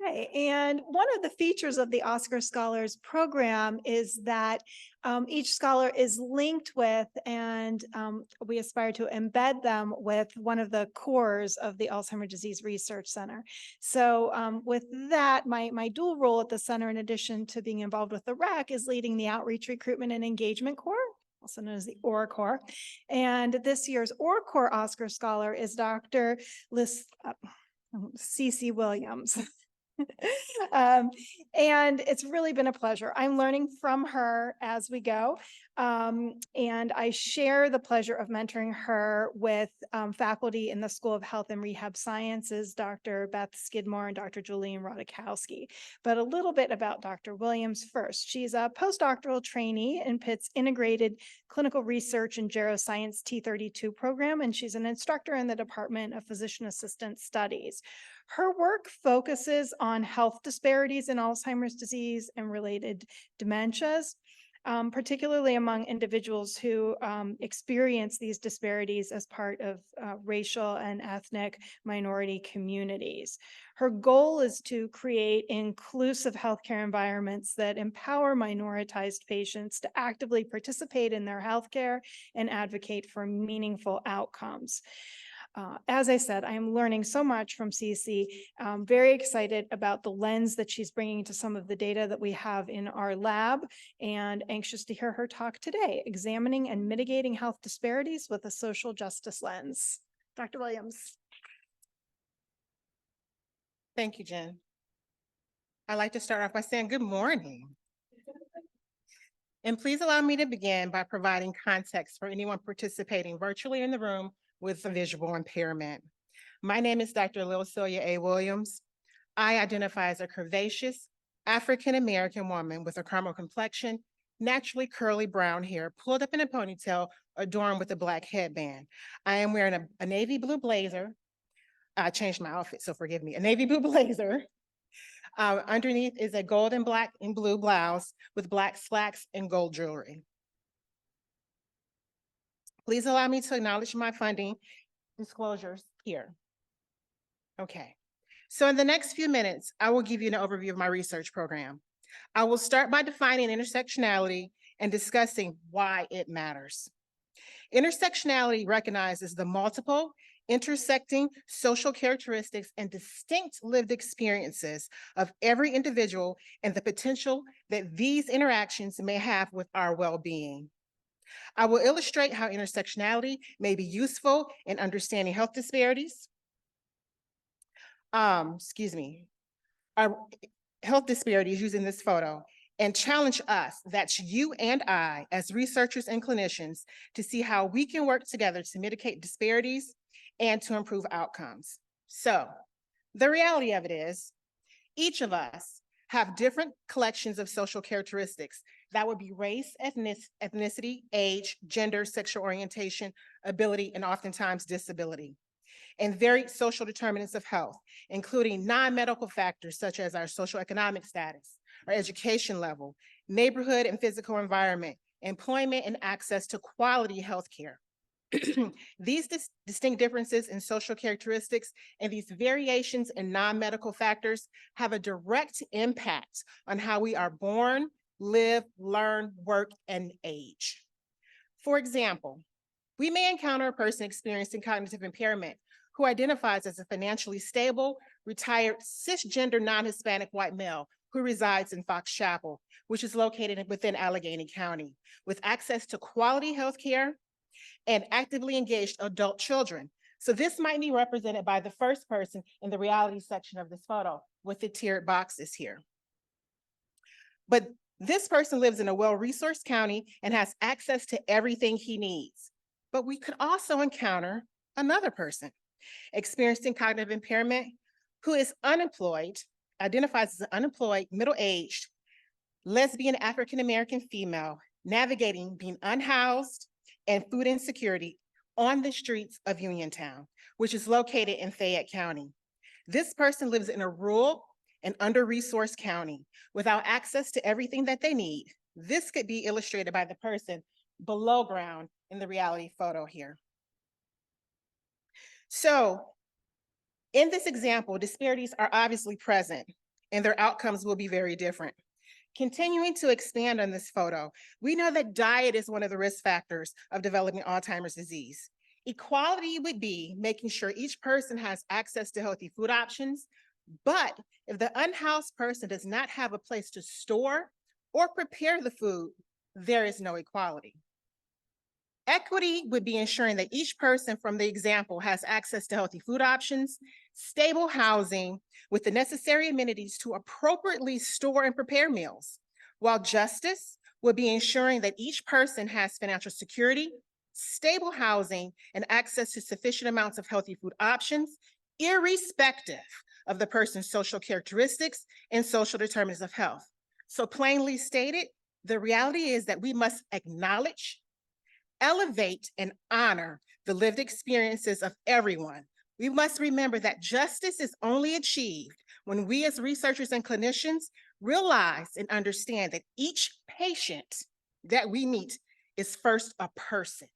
Okay, and one of the features of the Oscar Scholars program is that each scholar is linked with, and we aspire to embed them with one of the cores of the Alzheimer's Disease Research Center. So with that, my dual role at the center, in addition to being involved with the REC, is leading the Outreach, Recruitment, and Engagement Core, also known as the ORA Core. And this year's ORA Core Oscar Scholar is Dr. C.C. Williams. And it's really been a pleasure. I'm learning from her as we go. And I share the pleasure of mentoring her with faculty in the School of Health and Rehab Sciences, Dr. Beth Skidmore and Dr. Julian Rodakowski. But a little bit about Dr. Williams first. She's a postdoctoral trainee in Pitt's Integrated Clinical Research and Geroscience T32 program, and she's an instructor in the Department of Physician Assistant Studies. Her work focuses on health disparities in Alzheimer's disease and related dementias, particularly among individuals who experience these disparities as part of racial and ethnic minority communities. Her goal is to create inclusive healthcare environments that empower minoritized patients to actively participate in their healthcare and advocate for meaningful outcomes. As I said, I am learning so much from CC. I'm very excited about the lens that she's bringing to some of the data that we have in our lab, and anxious to hear her talk today, examining and mitigating health disparities with a social justice lens. Dr. Williams. Thank you, Jen. I'd like to start off by saying good morning. And please allow me to begin by providing context for anyone participating virtually in the room with a visual impairment. My name is Dr. Lilcelia A. Williams. I identify as a curvaceous African-American woman with a caramel complexion, naturally curly brown hair, pulled up in a ponytail, adorned with a black headband. I am wearing a navy blue blazer. I changed my outfit, so forgive me. A navy blue blazer. Underneath is a gold and black and blue blouse with black slacks and gold jewelry. Please allow me to acknowledge my funding disclosures here. Okay, so in the next few minutes, I will give you an overview of my research program. I will start by defining intersectionality and discussing why it matters. Intersectionality recognizes the multiple, intersecting social characteristics and distinct lived experiences of every individual and the potential that these interactions may have with our well-being. I will illustrate how intersectionality may be useful in understanding health disparities. Our health disparities using this photo, and challenge us, that's you and I, as researchers and clinicians, to see how we can work together to mitigate disparities and to improve outcomes. So the reality of it is, each of us have different collections of social characteristics. That would be race, ethnicity, age, gender, sexual orientation, ability, and oftentimes disability, and varied social determinants of health, including non-medical factors such as our socioeconomic status, our education level, neighborhood and physical environment, employment, and access to quality healthcare. These distinct differences in social characteristics and these variations in non-medical factors have a direct impact on how we are born, live, learn, work, and age. For example, we may encounter a person experiencing cognitive impairment who identifies as a financially stable, retired, cisgender, non-Hispanic white male who resides in Fox Chapel, which is located within Allegheny County, with access to quality healthcare and actively engaged adult children. So this might be represented by the first person in the reality section of this photo with the tiered boxes here. But this person lives in a well-resourced county and has access to everything he needs. But we could also encounter another person experiencing cognitive impairment who is unemployed, identifies as an unemployed, middle-aged, lesbian African-American female, navigating being unhoused and food insecurity on the streets of Uniontown, which is located in Fayette County. This person lives in a rural and under-resourced county without access to everything that they need. This could be illustrated by the person below ground in the reality photo here. So in this example, disparities are obviously present. and their outcomes will be very different. Continuing to expand on this photo, we know that diet is one of the risk factors of developing Alzheimer's disease. Equality would be making sure each person has access to healthy food options, but if the unhoused person does not have a place to store or prepare the food, there is no equality. Equity would be ensuring that each person from the example has access to healthy food options, stable housing with the necessary amenities to appropriately store and prepare meals, while justice would be ensuring that each person has financial security, stable housing, and access to sufficient amounts of healthy food options, irrespective of the person's social characteristics and social determinants of health. So plainly stated, the reality is that we must acknowledge, elevate, and honor the lived experiences of everyone. We must remember that justice is only achieved when we as researchers and clinicians realize and understand that each patient that we meet is first a person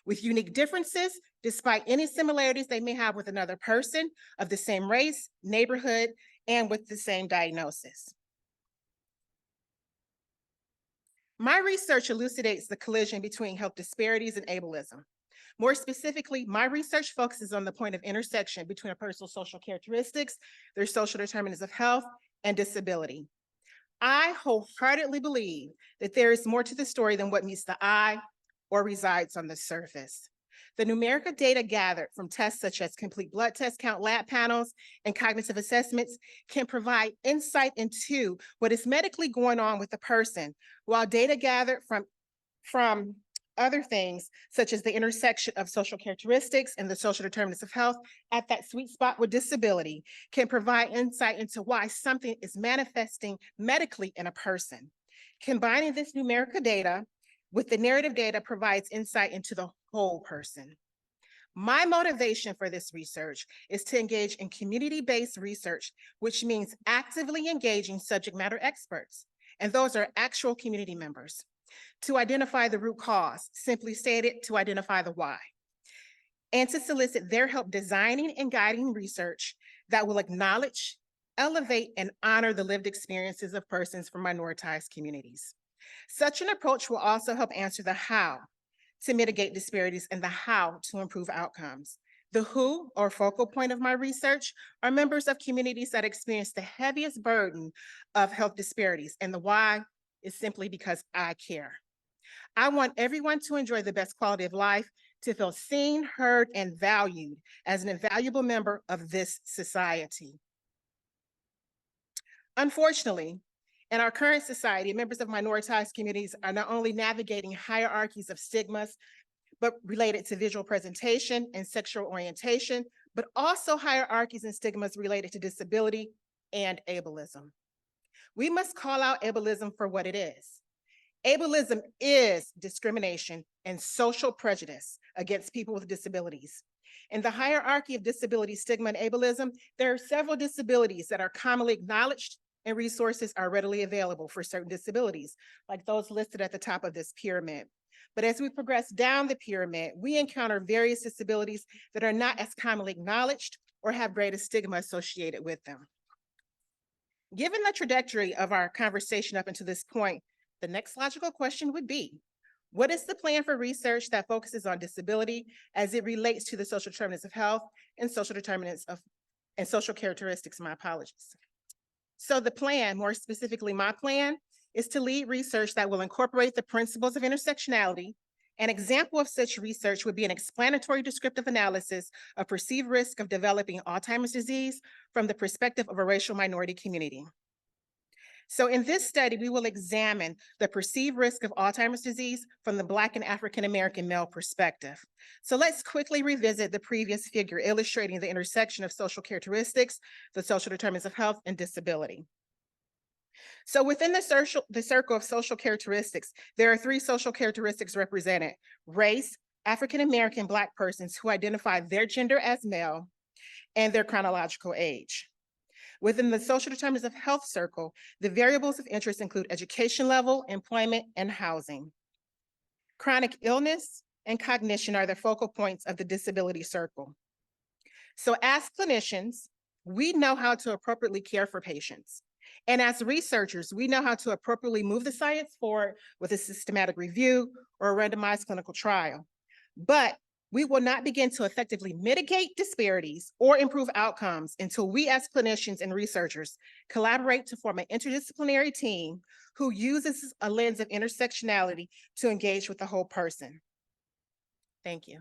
with unique differences, despite any similarities they may have with another person of the same race, neighborhood, and with the same diagnosis. My research elucidates the collision between health disparities and ableism. More specifically, my research focuses on the point of intersection between a person's social characteristics, their social determinants of health, and disability. I wholeheartedly believe that there is more to the story than what meets the eye or resides on the surface. The numerical data gathered from tests such as complete blood test count lab panels and cognitive assessments can provide insight into what is medically going on with the person, while data gathered from other things, such as the intersection of social characteristics and the social determinants of health at that sweet spot with disability, can provide insight into why something is manifesting medically in a person. Combining this numerical data with the narrative data provides insight into the whole person. My motivation for this research is to engage in community-based research, which means actively engaging subject matter experts, and those are actual community members, to identify the root cause, simply stated, to identify the why, and to solicit their help designing and guiding research that will acknowledge, elevate, and honor the lived experiences of persons from minoritized communities. Such an approach will also help answer the how to mitigate disparities and the how to improve outcomes. The who, or focal point of my research, are members of communities that experience the heaviest burden of health disparities, and the why is simply because I care. I want everyone to enjoy the best quality of life, to feel seen, heard, and valued as an invaluable member of this society. Unfortunately, in our current society, members of minoritized communities are not only navigating hierarchies of stigmas, but related to visual presentation and sexual orientation, but also hierarchies and stigmas related to disability and ableism. We must call out ableism for what it is. Ableism is discrimination and social prejudice against people with disabilities. In the hierarchy of disability, stigma, and ableism, there are several disabilities that are commonly acknowledged and resources are readily available for certain disabilities, like those listed at the top of this pyramid. But as we progress down the pyramid, we encounter various disabilities that are not as commonly acknowledged or have greater stigma associated with them. Given the trajectory of our conversation up until this point, the next logical question would be, what is the plan for research that focuses on disability as it relates to the social determinants of health and social determinants of, and social characteristics, my apologies. So the plan, more specifically my plan, is to lead research that will incorporate the principles of intersectionality. An example of such research would be an explanatory descriptive analysis of perceived risk of developing Alzheimer's disease from the perspective of a racial minority community. So in this study, we will examine the perceived risk of Alzheimer's disease from the Black and African-American male perspective. So let's quickly revisit the previous figure illustrating the intersection of social characteristics, the social determinants of health, and disability. So within the circle of social characteristics, there are three social characteristics represented: race, African-American Black persons who identify their gender as male, and their chronological age. Within the social determinants of health circle, the variables of interest include education level, employment, and housing. Chronic illness and cognition are the focal points of the disability circle. So as clinicians, We know how to appropriately care for patients. And as researchers, we know how to appropriately move the science forward with a systematic review or a randomized clinical trial. But we will not begin to effectively mitigate disparities or improve outcomes until we as clinicians and researchers collaborate to form an interdisciplinary team who uses a lens of intersectionality to engage with the whole person. Thank you.